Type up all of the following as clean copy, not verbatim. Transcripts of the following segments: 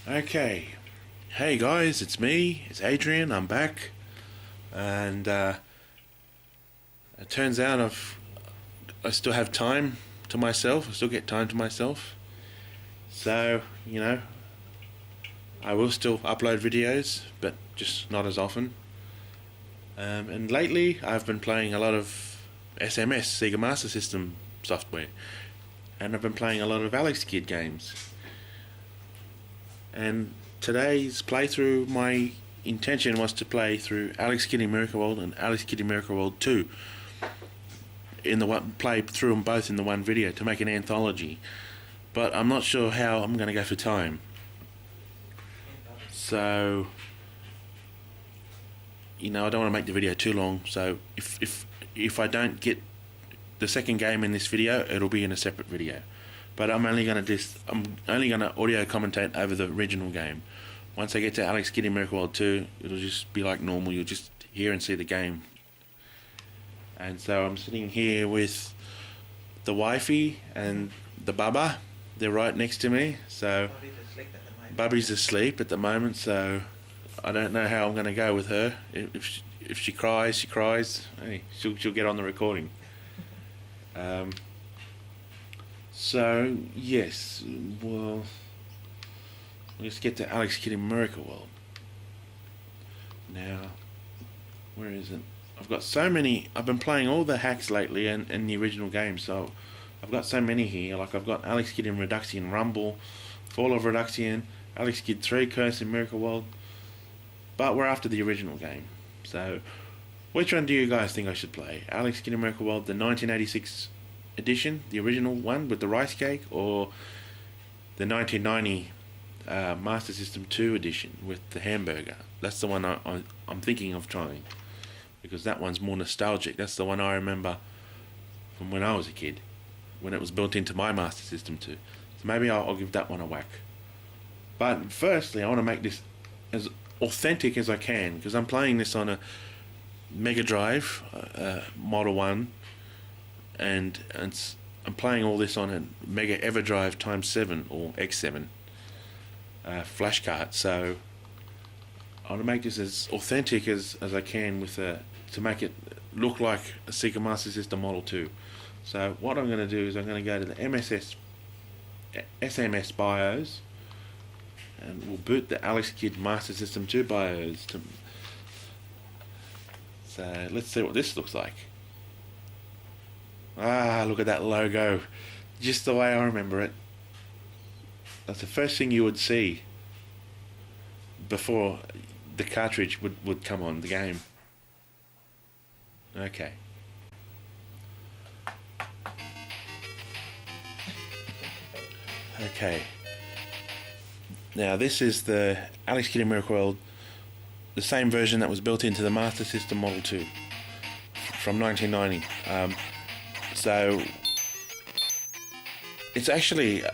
Okay, hey guys, it's me, it's Adrian, I'm back, and it turns out I still have time to myself, I still get time to myself, so, I will still upload videos, but just not as often, and lately I've been playing a lot of SMS, SEGA Master System software, and I've been playing a lot of Alex Kidd games. And today's playthrough, my intention was to play through Alex Kidd in Miracle World and Alex Kidd in Miracle World 2 play through them both in the one video to make an anthology, but I'm not sure how I'm going to go for time. So I don't want to make the video too long, so if I don't get the second game in this video, it'll be in a separate video. But I'm only going to audio commentate over the original game. Once I get to Alex Kidd in Miracle World 2, it'll just be like normal. You'll just hear and see the game. And so I'm sitting here with the wifey and the bubba. They're right next to me. So Bubby's asleep at the moment. So I don't know how I'm going to go with her. If she cries, she cries. Hey, she'll get on the recording. So, yes, well, let's get to Alex Kidd in Miracle World. Now, where is it? I've got so many, I've been playing all the hacks lately and the original game, so I've got so many here. Like, I've got Alex Kidd in Radaxian Rumble, Fall of Radaxian, Alex Kidd 3 Curse in Miracle World, but we're after the original game. So, which one do you guys think I should play? Alex Kidd in Miracle World, the 1986 edition, the original one with the rice cake, or the 1990 Master System 2 edition with the hamburger? That's the one I'm thinking of trying, because that one's more nostalgic. That's the one I remember from when I was a kid, when it was built into my Master System 2. So maybe I'll give that one a whack. But firstly, I want to make this as authentic as I can, because I'm playing this on a Mega Drive Model 1, and I'm playing all this on a Mega EverDrive x7 or X7 flash card. So I want to make this as authentic as I can to make it look like a SEGA Master System Model 2. So what I'm going to do is I'm going to go to the SMS BIOS, and we'll boot the Alex Kidd Master System 2 BIOS. So let's see what this looks like. Ah, look at that logo. Just the way I remember it. That's the first thing you would see before the cartridge would come on the game. Okay. Okay. Now this is the Alex Kidd in Miracle World, the same version that was built into the Master System Model 2 from 1990. So it's actually a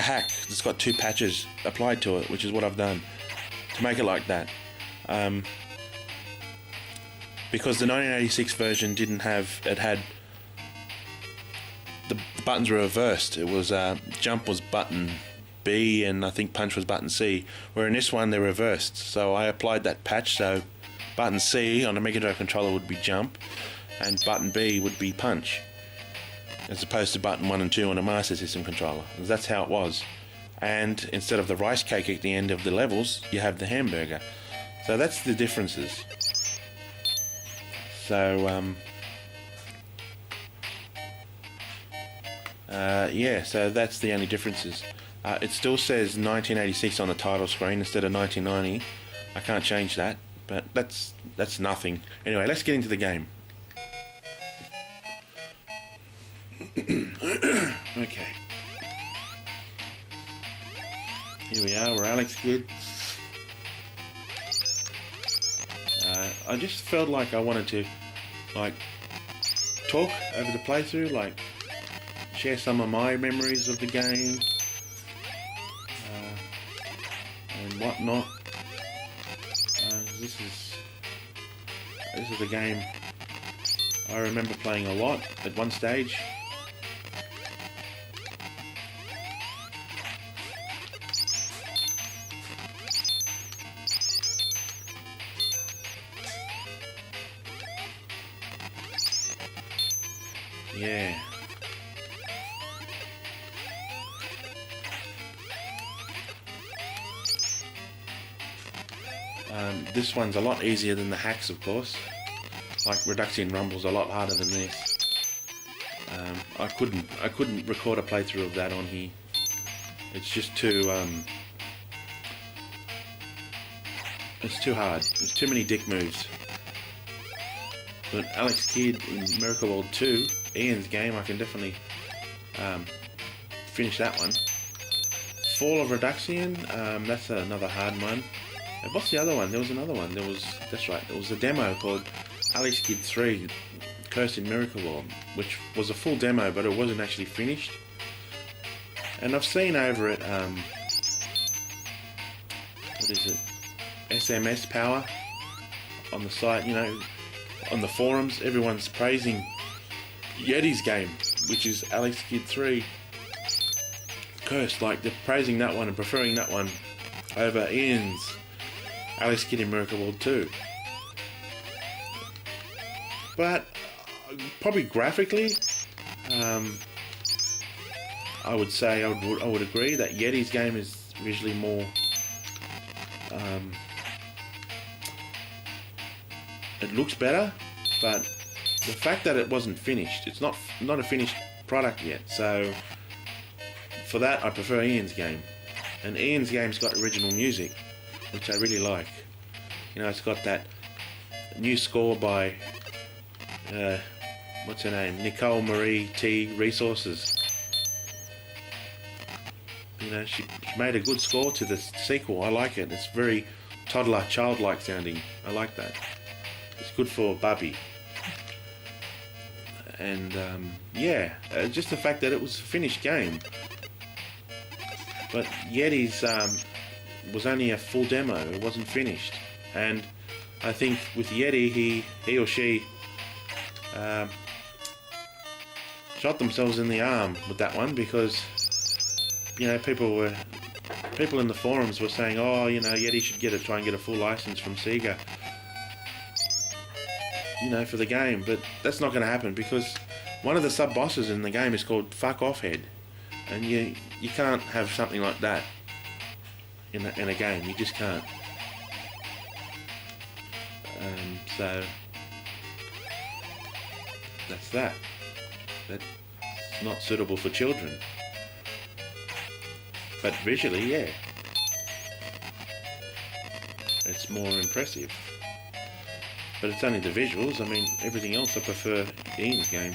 hack that's got 2 patches applied to it, which is what I've done to make it like that. Because the 1986 version didn't have, it had the buttons were reversed. It was jump was button B and I think punch was button C, where in this one they're reversed. So I applied that patch, so button C on a Mega Drive controller would be jump, and button B would be punch, as opposed to button 1 and 2 on a Master System controller. That's how it was. And instead of the rice cake at the end of the levels, you have the hamburger. So that's the differences. So yeah, so that's the only differences. It still says 1986 on the title screen instead of 1990. I can't change that, but that's nothing. Anyway, let's get into the game. Okay. Here we are, we're Alex Kidd. I just felt like I wanted to, talk over the playthrough, share some of my memories of the game, and whatnot. This is a game I remember playing a lot at one stage. Yeah. This one's a lot easier than the hacks, of course. Like Radaxian Rumble's a lot harder than this. I couldn't record a playthrough of that on here. It's just too it's too hard. There's too many dick moves. But Alex Kidd in Miracle World 2, Ian's game, I can definitely finish that one. Fall of Radaxian, that's another hard one. And what's the other one? There was another one. That's right. There was a demo called Alex Kidd 3, Cursed in Miracle World, which was a full demo, but it wasn't actually finished. And I've seen over it, what is it? SMS Power on the site, you know, on the forums, everyone's praising Yeti's game, which is Alex Kidd 3 Cursed. Like, they're praising that one and preferring that one over Ian's Alex Kidd in Miracle World 2. But probably graphically, I would say I would agree that Yeti's game is visually more. It looks better, but the fact that it wasn't finished, it's not a finished product yet. So for that, I prefer Ian's game, and Ian's game's got original music, which I really like. You know, it's got that new score by what's her name, Nicole Marie T Resources. You know, she made a good score to the sequel. I like it. It's very toddler, childlike sounding. I like that. It's good for Bubby. And yeah, just the fact that it was a finished game. But Yeti's was only a full demo. It wasn't finished. And I think with Yeti, he or she shot themselves in the arm with that one, because, you know, people in the forums were saying, oh, you know, Yeti should try and get a full license from SEGA, you know, for the game. But that's not going to happen, because one of the sub bosses in the game is called Fuck Off Head, and you can't have something like that in a game. You just can't. So that's that. That's not suitable for children. But visually, yeah, it's more impressive. But it's only the visuals. I mean, everything else I prefer Ian's game.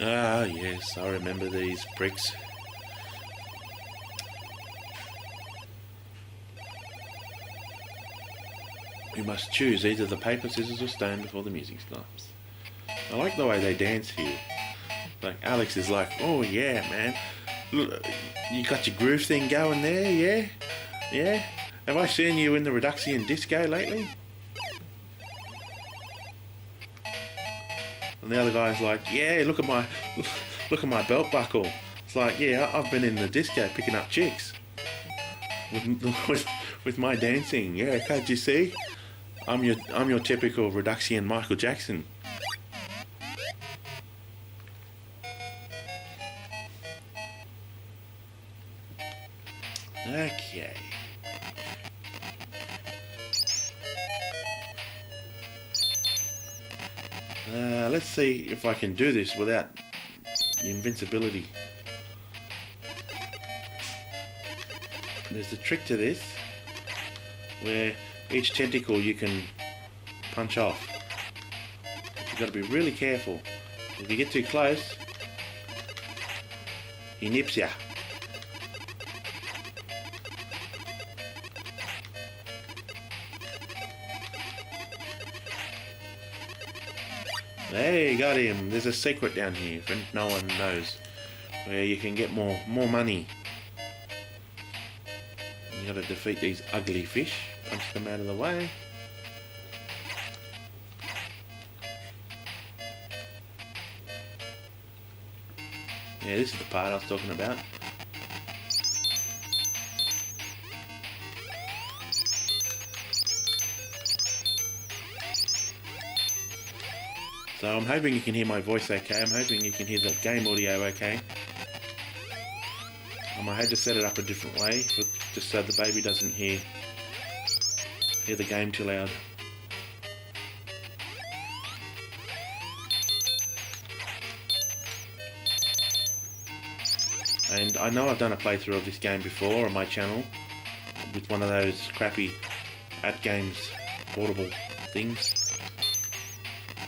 Ah, yes, I remember these bricks. You must choose either the paper, scissors or stone before the music stops. I like the way they dance here. Like, Alex is like, oh yeah, man. Look, you got your groove thing going there, yeah? Yeah? Have I seen you in the Radaxian disco lately? And the other guy's like, yeah, look at my belt buckle. It's like, yeah, I've been in the disco picking up chicks with my dancing. Yeah, can't you see? I'm your typical Radaxian Michael Jackson. Okay. Let's see if I can do this without the invincibility. There's a trick to this, where each tentacle you can punch off. But you've got to be really careful. If you get too close, he nips ya. Hey, got him. There's a secret down here if no one knows, where you can get more money. You gotta defeat these ugly fish. Punch them out of the way. Yeah, this is the part I was talking about. So I'm hoping you can hear my voice okay. I'm hoping you can hear the game audio okay. I had to set it up a different way, just so the baby doesn't hear the game too loud. And I know I've done a playthrough of this game before on my channel with one of those crappy at-games portable things,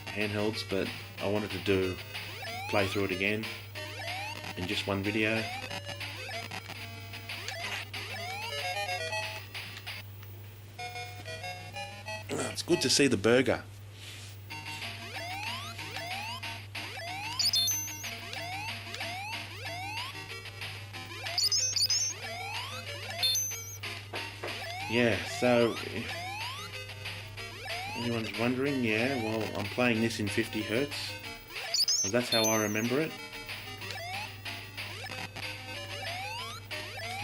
handhelds, but I wanted to play through it again in just one video. It's good to see the burger. Yeah, so if anyone's wondering, yeah, well, I'm playing this in 50 Hertz. Well, that's how I remember it.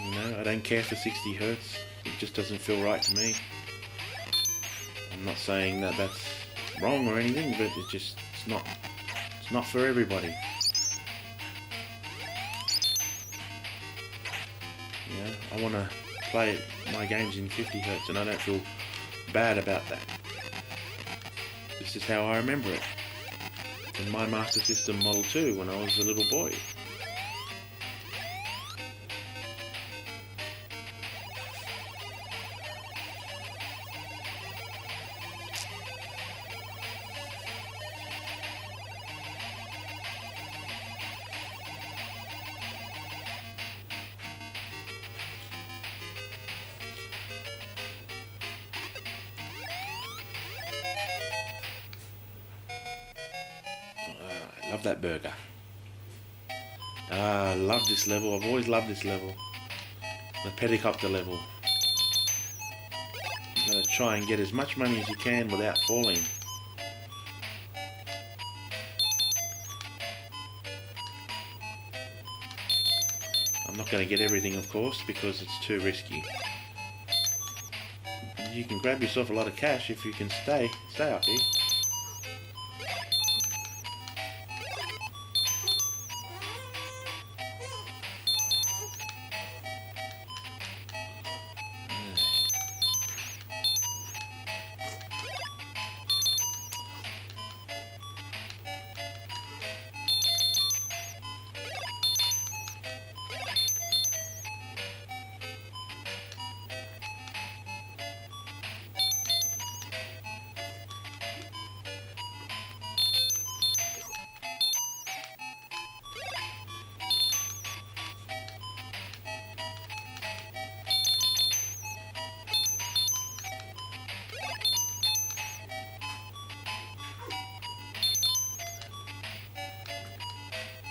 You know, I don't care for 60 Hertz. It just doesn't feel right to me. I'm not saying that that's wrong or anything, but it's not for everybody. Yeah, I want to play my games in 50 Hertz, and I don't feel bad about that. This is how I remember it in my Master System Model 2 when I was a little boy. Love that burger. I love this level. I've always loved this level. The pedicopter level. You gotta try and get as much money as you can without falling. I'm not gonna get everything, of course, because it's too risky. You can grab yourself a lot of cash if you can stay up here.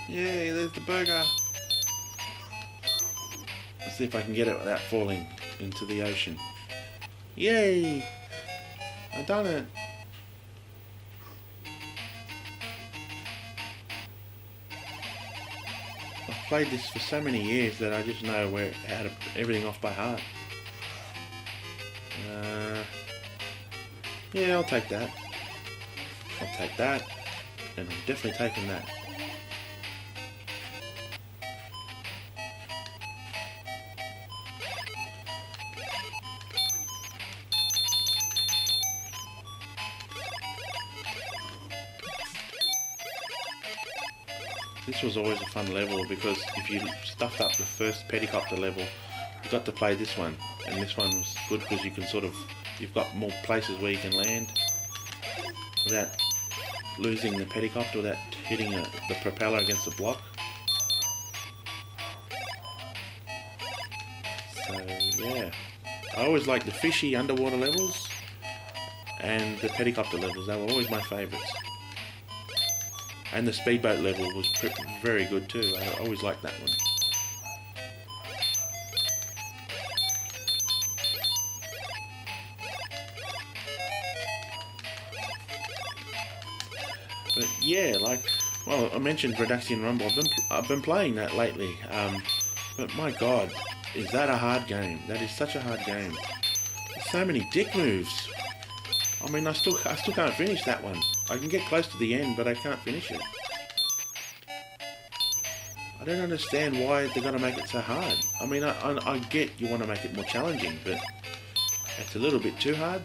Yay, there's the burger. Let's see if I can get it without falling into the ocean. Yay! I done it. I've played this for so many years that I just know how to everything off by heart. Yeah, I'll take that. I'll take that. And I'm definitely taking that. This was always a fun level because if you stuffed up the first pedicopter level, you got to play this one, and this one was good because you can you've got more places where you can land without losing the pedicopter, without hitting the propeller against the block. So yeah, I always liked the fishy underwater levels and the pedicopter levels. They were always my favourites. And the speedboat level was very good too. I always liked that one. But yeah, like Well, I mentioned Radaxian Rumble. I've been playing that lately. But my God, is that a hard game? That is such a hard game. There's so many dick moves. I mean, I still can't finish that one. I can get close to the end, but I can't finish it. I don't understand why they're gonna make it so hard. I mean, I get you want to make it more challenging, but it's a little bit too hard.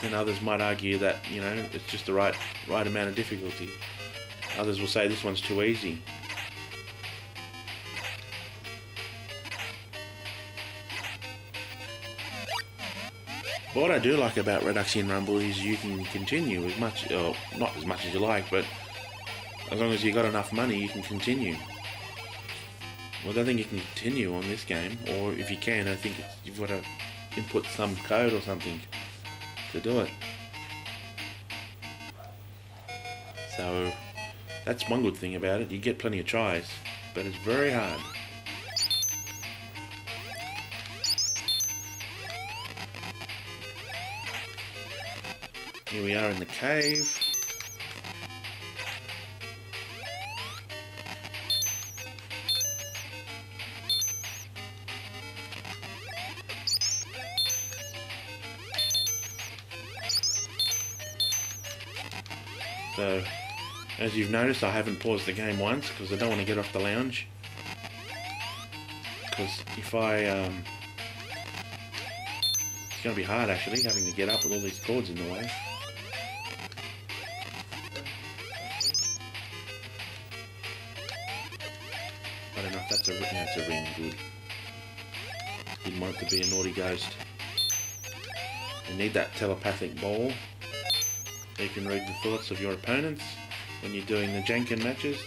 Then others might argue that, you know, it's just the right amount of difficulty. Others will say this one's too easy. But what I do like about Radaxian Rumble is you can continue as much, or not as much as you like, but as long as you got enough money, you can continue. Well, I don't think you can continue on this game, or if you can, I think you've got to input some code or something to do it. So that's one good thing about it. You get plenty of tries, but it's very hard. Here we are in the cave. So, as you've noticed, I haven't paused the game once because I don't want to get off the lounge. Because if I, it's going to be hard actually, having to get up with all these cords in the way. I don't know if that's a ring. No, it's a ring. Good. Didn't want it to be a naughty ghost. You need that telepathic ball. You can read the thoughts of your opponents when you're doing the Janken matches.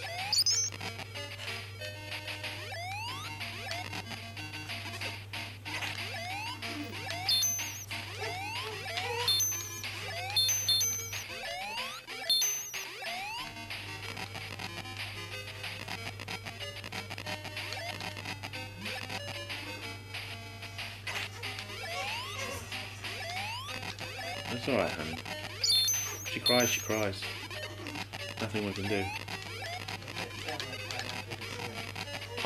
That's alright, honey. She cries, she cries. Nothing we can do.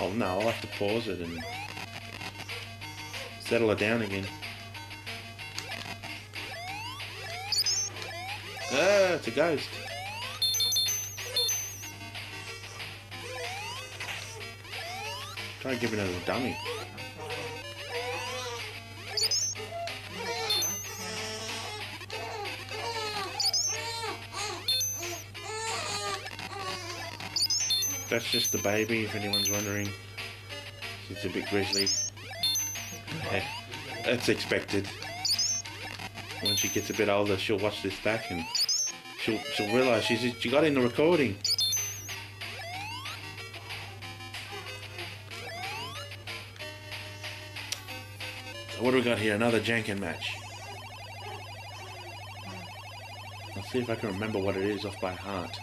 Oh no, I'll have to pause it and settle her down again. Ah, it's a ghost. Try giving it a dummy. That's just the baby, if anyone's wondering. She's a bit grizzly. Yeah, that's expected. When she gets a bit older, she'll watch this back and she'll realise she got in the recording. So what do we got here? Another Janken match. Let's see if I can remember what it is off by heart.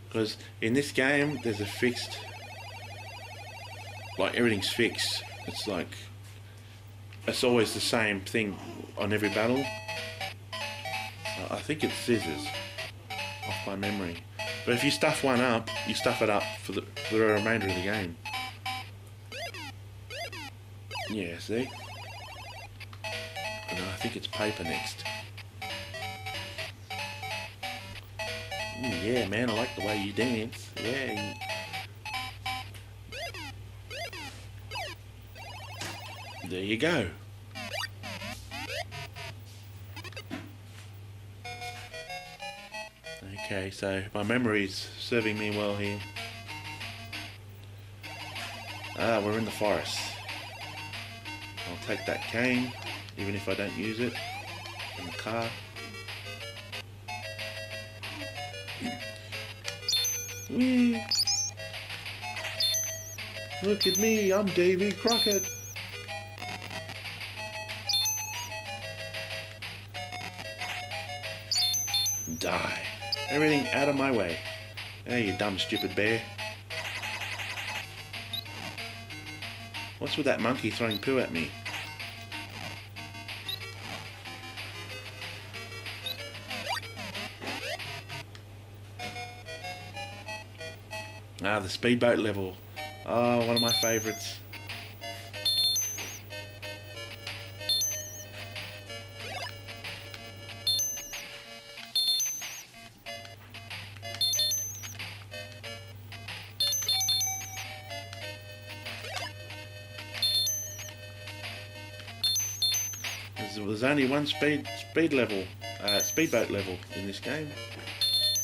Because in this game, there's a fixed, like everything's fixed. It's like, it's always the same thing on every battle. I think it's scissors, off my memory. But if you stuff one up, you stuff it up for the remainder of the game. Yeah, see? And I think it's paper next. Yeah, man, I like the way you dance. Yeah. There you go. Okay, so my memory's serving me well here. Ah, we're in the forest. I'll take that cane, even if I don't use it, in the car. Whee! Look at me, I'm Davy Crockett. Die. Everything out of my way. Hey, you dumb stupid bear. What's with that monkey throwing poo at me? Ah, the speedboat level. Oh, one of my favourites. There's only one speedboat level in this game,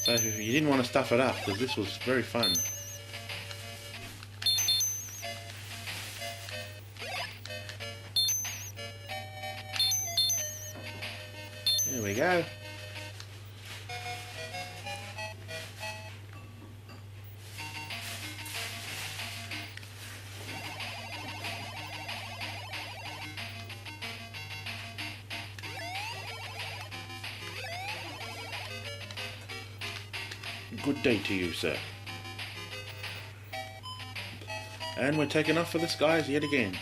so you didn't want to stuff it up because this was very fun. There we go. Good day to you, sir. And we're taking off for the skies yet again.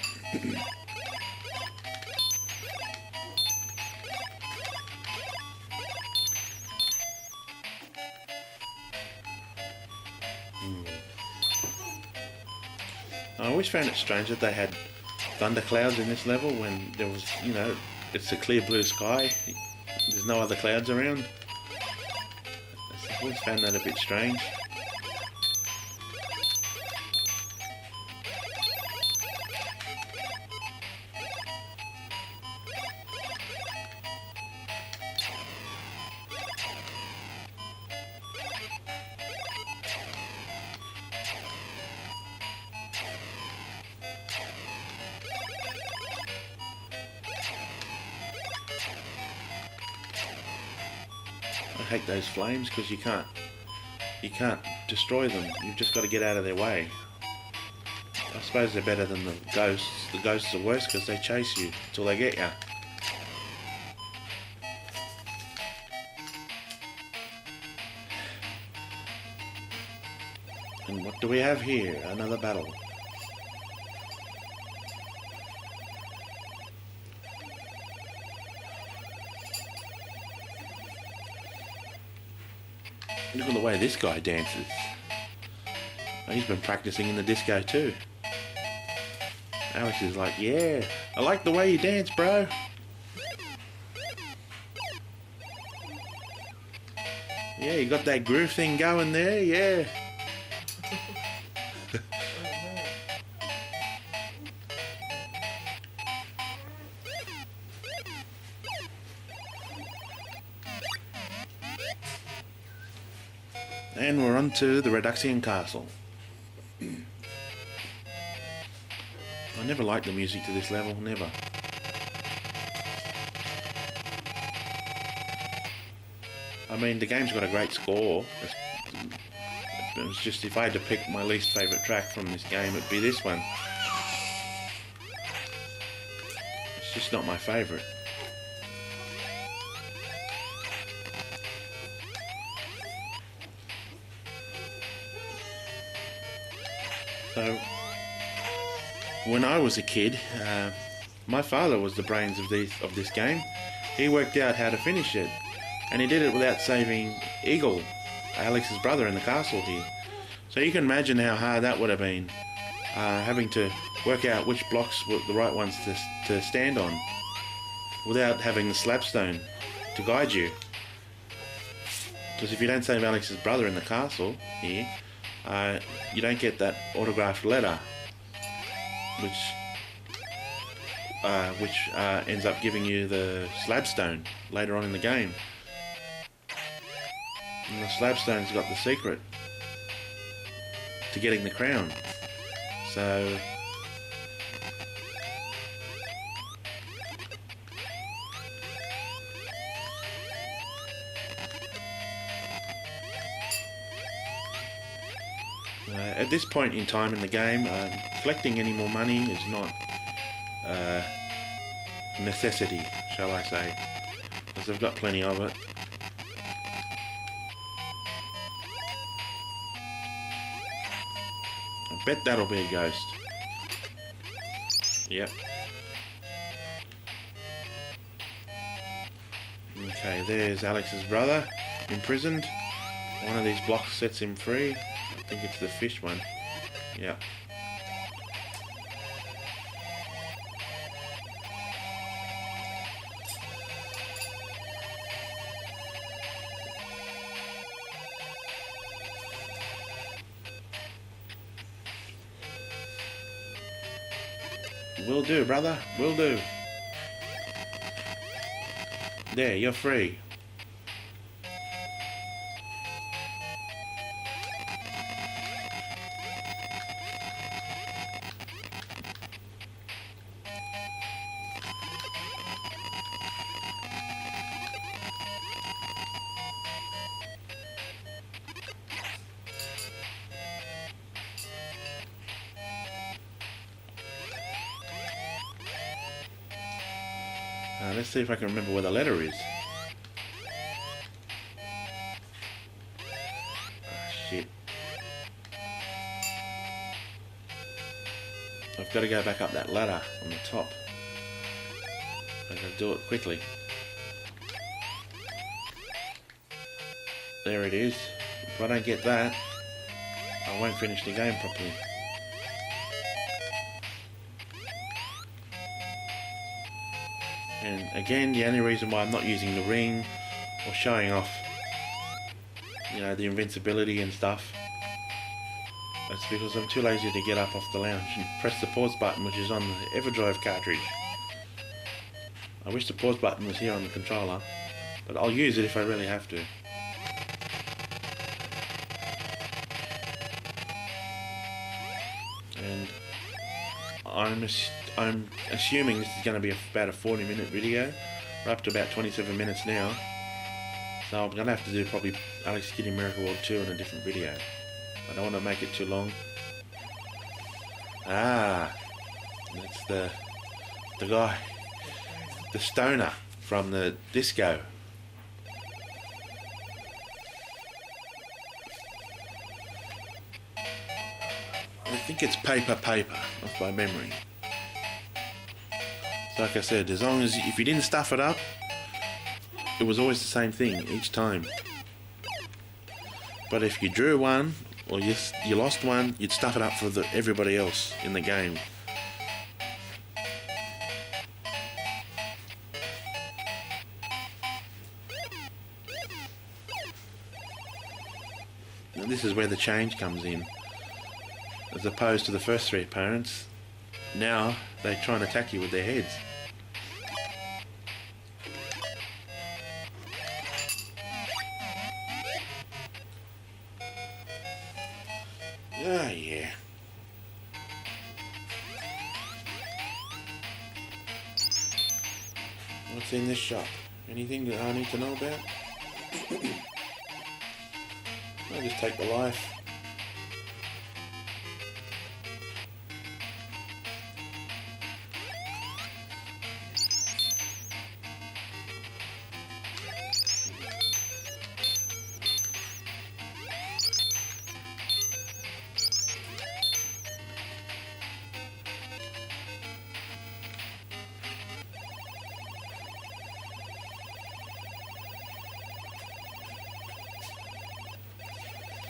I always found it strange that they had thunderclouds in this level when there was, you know, it's a clear blue sky. There's no other clouds around. I always found that a bit strange. I hate those flames because you can't destroy them. You've just got to get out of their way. I suppose they're better than the ghosts. The ghosts are worse because they chase you till they get you. And what do we have here? Another battle. Look at the way this guy dances. Oh, he's been practicing in the disco too. Alex is like, yeah, I like the way you dance, bro. Yeah, you got that groove thing going there, yeah. And we're on to the Radaxian castle. I never liked the music to this level, never. I mean, the game's got a great score. It was just, if I had to pick my least favourite track from this game, it'd be this one. It's just not my favourite. So, when I was a kid, my father was the brains of this game. He worked out how to finish it, and he did it without saving Eagle, Alex's brother, in the castle here. So you can imagine how hard that would have been, having to work out which blocks were the right ones to stand on, without having the slabstone to guide you. Because if you don't save Alex's brother in the castle here, you don't get that autographed letter, which ends up giving you the slabstone later on in the game. And the slabstone's got the secret to getting the crown. So at this point in time in the game, collecting any more money is not a necessity, shall I say, because I've got plenty of it. I bet that'll be a ghost. Yep. Okay, there's Alex's brother, imprisoned. One of these blocks sets him free. think it's the fish one. Yeah. Will do, brother. Will do. There, you're free. Let's see if I can remember where the letter is. Shit. I've got to go back up that ladder on the top. I gotta do it quickly. There it is. If I don't get that, I won't finish the game properly. And again, the only reason why I'm not using the ring or showing off, you know, the invincibility and stuff, that's because I'm too lazy to get up off the lounge and press the pause button, which is on the EverDrive cartridge. I wish the pause button was here on the controller, but I'll use it if I really have to. And I'm assuming this is going to be about a 40-minute video. We're up to about 27 minutes now, so I'm going to have to do probably Alex Kidd in Miracle World 2 in a different video. I don't want to make it too long. Ah, that's the guy, the stoner from the disco. I think it's paper off by memory. So like I said, as long as if you didn't stuff it up, it was always the same thing each time. But if you drew one or you lost one, you'd stuff it up for everybody else in the game. And this is where the change comes in. As opposed to the first three opponents, now they try and attack you with their heads. Ah, yeah. What's in this shop? Anything that I need to know about? I'll just take the life.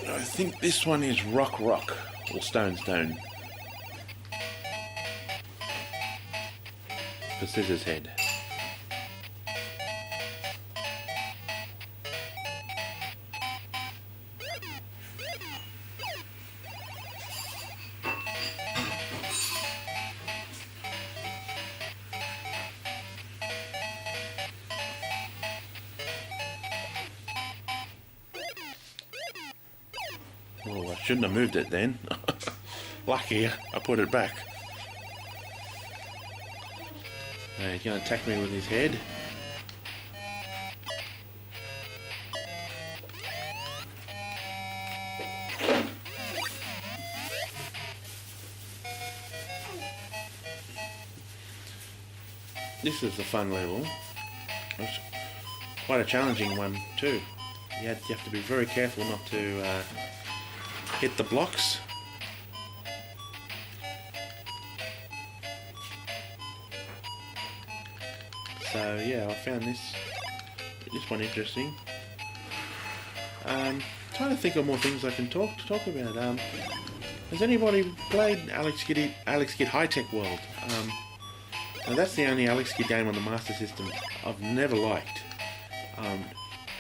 I think this one is rock or stone. The scissors head. Oh, I shouldn't have moved it then. Lucky I put it back. He's going to attack me with his head. This is a fun level. It's quite a challenging one too. You have to be very careful not to hit the blocks. So yeah, I found this one interesting. Trying trying to think of more things I can talk about. Has anybody played Alex Kidd High Tech World? Now that's the only Alex Kidd game on the Master System I've never liked.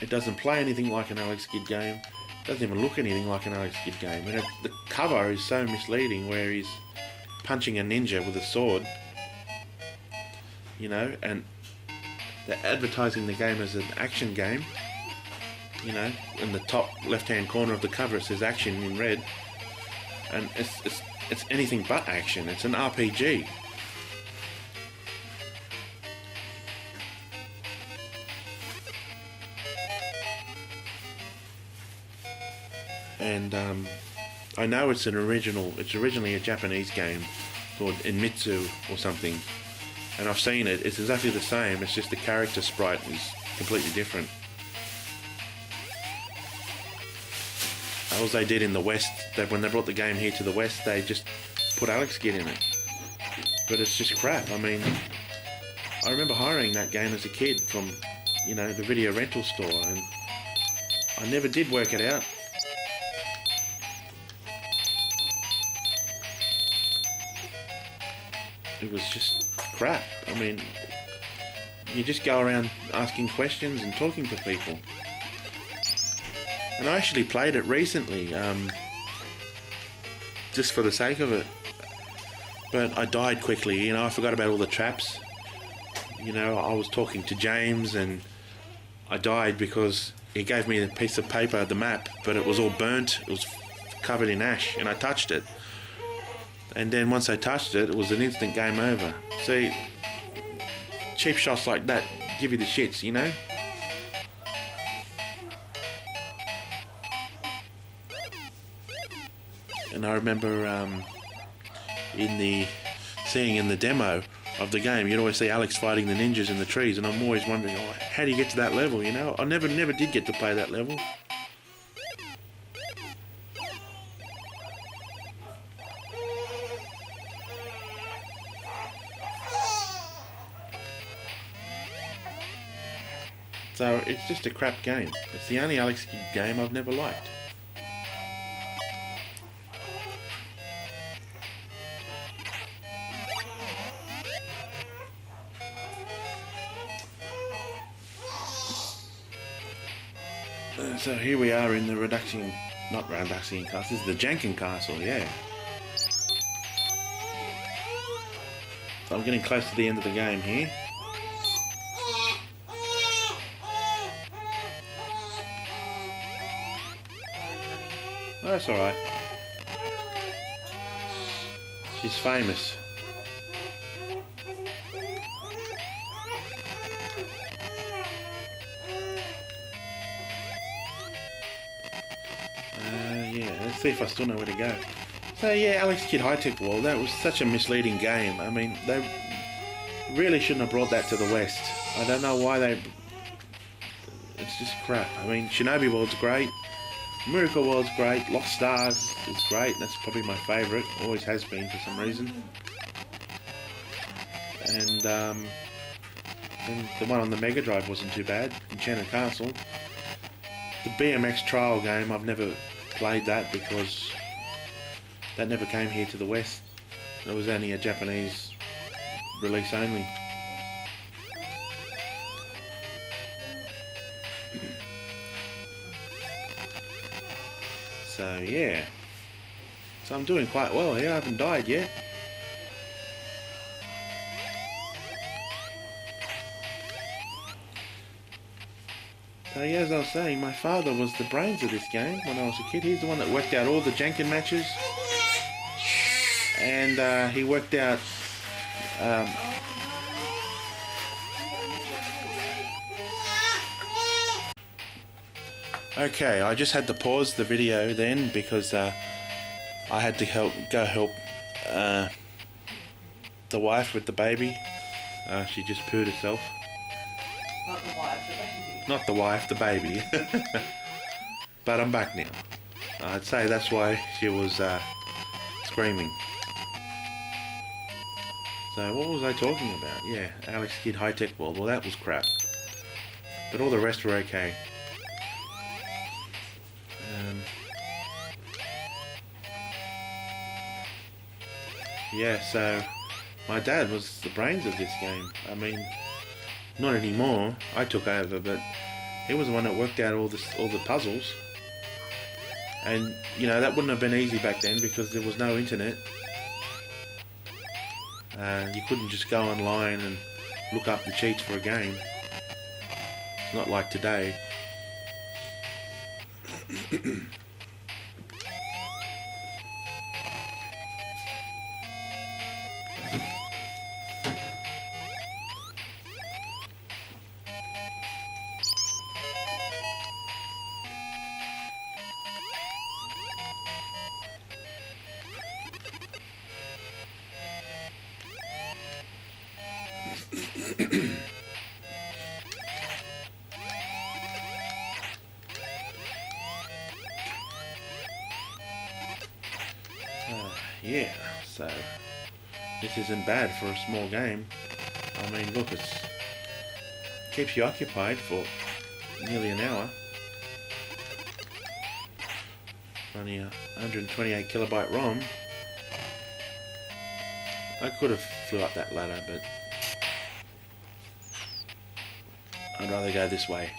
It doesn't play anything like an Alex Kidd game. It doesn't even look anything like an Alex Kidd game. And the cover is so misleading, where he's punching a ninja with a sword, you know, and they're advertising the game as an action game. You know, in the top left-hand corner of the cover it says action in red, and it's anything but action. It's an RPG. And I know it's originally a Japanese game called Inmitsu or something, and I've seen it. It's exactly the same. It's just the character sprite is completely different. All they did in the West, when they brought the game here to the West, they just put Alex Kidd in it. But it's just crap. I mean, I remember hiring that game as a kid from, you know, the video rental store, and I never did work it out. It was just crap. I mean, you just go around asking questions and talking to people. And I actually played it recently, just for the sake of it. But I died quickly, you know, I forgot about all the traps. You know, I was talking to James and I died because he gave me a piece of paper, the map, but it was all burnt, it was covered in ash, and I touched it. And then once I touched it, it was an instant game over. See, cheap shots like that give you the shits, you know? And I remember seeing in the demo of the game, you'd always see Alex fighting the ninjas in the trees, and I'm always wondering, oh, how do you get to that level, you know? I never did get to play that level. So it's just a crap game. It's the only Alex Kidd game I've never liked. So here we are in the Radaxian, not Radaxian castle, this is the Janken castle, yeah. So I'm getting close to the end of the game here. Oh, that's alright. She's famous. Yeah, let's see if I still know where to go. So yeah, Alex Kidd High Tech World, that was such a misleading game. I mean, they really shouldn't have brought that to the West. I don't know why they... It's just crap. I mean, Shinobi World's great. Miracle World's great. Lost Stars is great. That's probably my favourite. Always has been for some reason. And the one on the Mega Drive wasn't too bad. Enchanted Castle. The BMX trial game, I've never played that because that never came here to the West. It was only a Japanese release only. So yeah, so I'm doing quite well here. I haven't died yet. So yeah, as I was saying, my father was the brains of this game when I was a kid. He's the one that worked out all the Janken matches, and he worked out okay, I just had to pause the video then because I had to go help the wife with the baby. She just pooed herself. Not the wife, the baby. Not the wife, the baby. But I'm back now. I'd say that's why she was screaming. So what was I talking about? Yeah, Alex Kidd High Tech World. Well, that was crap. But all the rest were okay. Yeah, so my dad was the brains of this game. I mean, not anymore. I took over, but he was the one that worked out all the puzzles. And you know, that wouldn't have been easy back then because there was no internet. You couldn't just go online and look up the cheats for a game. It's not like today. Yeah, so this isn't bad for a small game. I mean, look, it keeps you occupied for nearly an hour. Only a 128 kilobyte ROM. I could have flew up that ladder, but I'd rather go this way.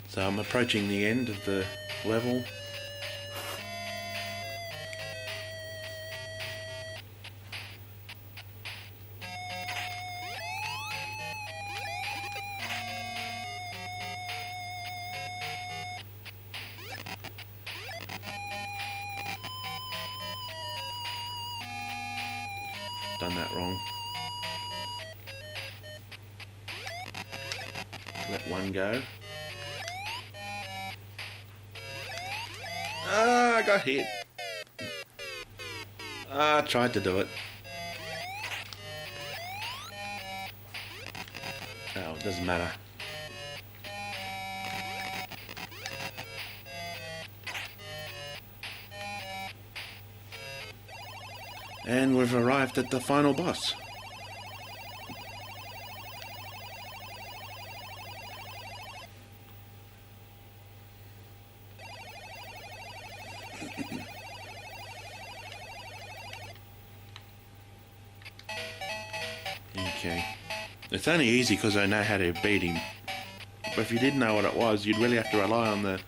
So I'm approaching the end of the level. Done that wrong. Let one go. Ah, I got hit. I tried to do it. Oh, it doesn't matter. And we've arrived at the final boss. Okay. It's only easy because I know how to beat him. But if you didn't know what it was, you'd really have to rely on the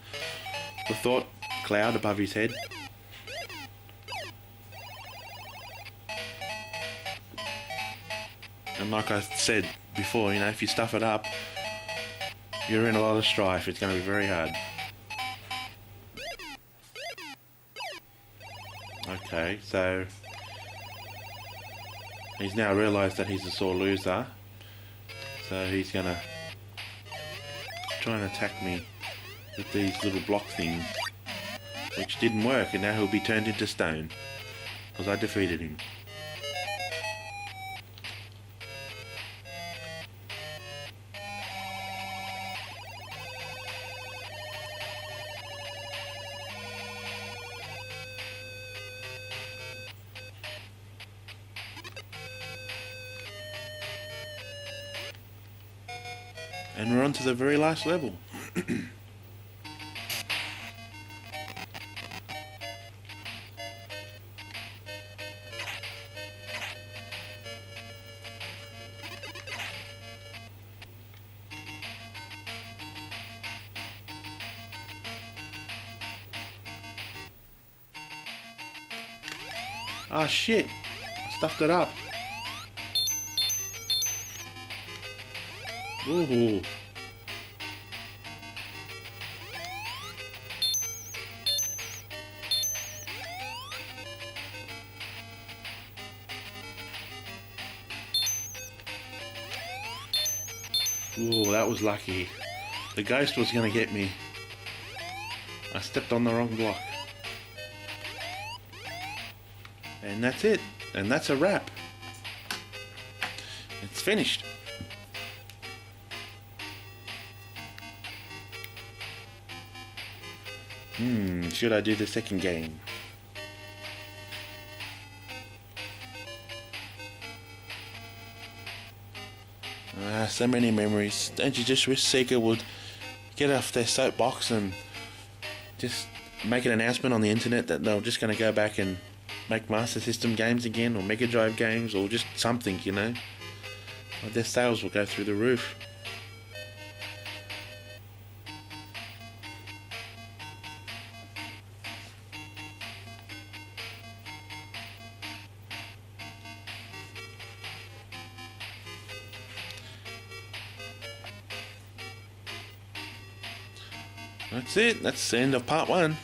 thought cloud above his head. And like I said before, you know, if you stuff it up, you're in a lot of strife. It's going to be very hard. Okay, so he's now realised that he's a sore loser. So he's going to try and attack me with these little block things, which didn't work, and now he'll be turned into stone because I defeated him. And we're on to the very last level. Ah, shit. I stuffed it up. Ooh. Ooh, that was lucky. The ghost was gonna get me. I stepped on the wrong block. And that's it. And that's a wrap. It's finished. Should I do the second game? So many memories. Don't you just wish SEGA would get off their soapbox and just make an announcement on the internet that they're just going to go back and make Master System games again, or Mega Drive games, or just something, you know? Or their sales will go through the roof. That's it. That's the end of part 1.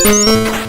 Bye.